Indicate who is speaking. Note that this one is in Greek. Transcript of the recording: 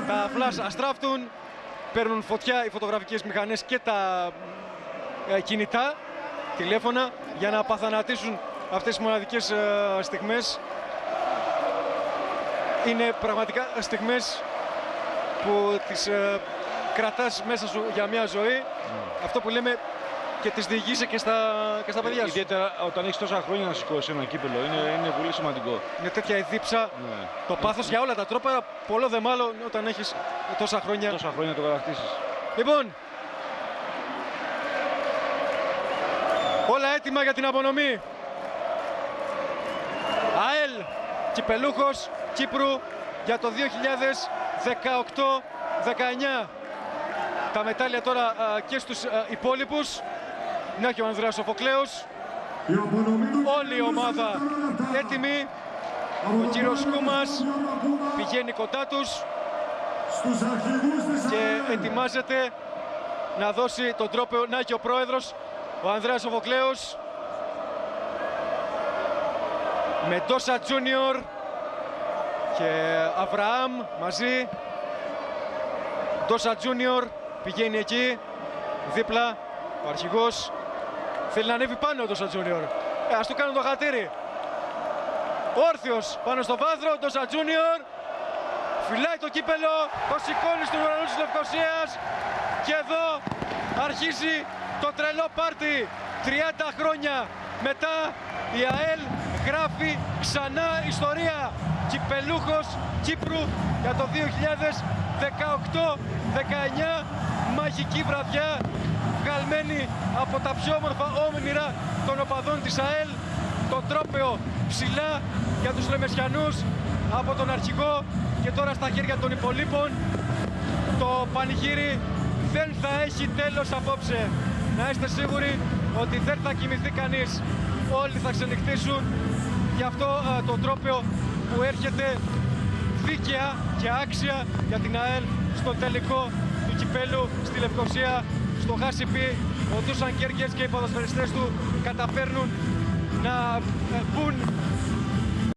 Speaker 1: τα flash αστράφτουν, παίρνουν φωτιά οι φωτογραφικές μηχανές και τα κινητά τηλέφωνα για να απαθανατήσουν αυτές τις μοναδικές στιγμές. Είναι πραγματικά στιγμές που τις κρατάς μέσα σου για μια ζωή. Αυτό που λέμε, και τις διηγείσαι και στα παιδιά σου.
Speaker 2: Ιδιαίτερα όταν έχεις τόσα χρόνια να σηκώσεις ένα κύπελο, είναι πολύ σημαντικό.
Speaker 1: Είναι τέτοια η δίψα, το πάθος για όλα τα τρόπα, πολλό δε μάλλον όταν έχεις τόσα χρόνια.
Speaker 2: Τόσα χρόνια το κατακτήσεις.
Speaker 1: Λοιπόν, όλα έτοιμα για την απονομή. ΑΕΛ, κυπελούχος Κύπρου για το 2018-19. Τα μετάλλια τώρα και στους υπόλοιπους. Να και ο Ανδρέας Σοφοκλέος. Όλη η ομάδα έτοιμη. Ο κύριος Κούμας πηγαίνει κοντά τους και ετοιμάζεται να δώσει τον τρόπαιο. Να και ο πρόεδρος, ο Ανδρέας Σοφοκλέος, με Ντόσα Τζούνιορ και Αβραάμ μαζί. Ντόσα Τζούνιορ πηγαίνει εκεί, δίπλα, ο αρχηγός. Θέλει να ανέβει πάνω ο Ντόσα Τζούνιορ. Ας του κάνουν το χατήρι. Όρθιος πάνω στο βάθρο, Ντόσα Τζούνιορ. Φυλάει το κύπελο, το σηκώνει στον ουρανό της Λευκωσίας. Και εδώ αρχίζει το τρελό πάρτι. 30 χρόνια μετά η ΑΕΛ γράφει ξανά ιστορία. Κυπελούχος Κύπρου για το 2018-19. Μαγική βραδιά, βγαλμένη από τα πιο όμορφα όνειρα των οπαδών της ΑΕΛ. Το τρόπαιο ψηλά για τους Λεμεσιανούς από τον αρχηγό και τώρα στα χέρια των υπολείπων. Το πανηγύρι δεν θα έχει τέλος απόψε. Να είστε σίγουροι ότι δεν θα κοιμηθεί κανείς. Όλοι θα ξενυχτήσουν για αυτό το τρόπαιο που έρχεται δίκαια και άξια για την ΑΕΛ στο τελικό του κυπέλου στη Λευκωσία, στο Χάσιπι. Ο Ντούσαν Κέρκες και οι ποδοσφαιριστές του καταφέρνουν να μπουν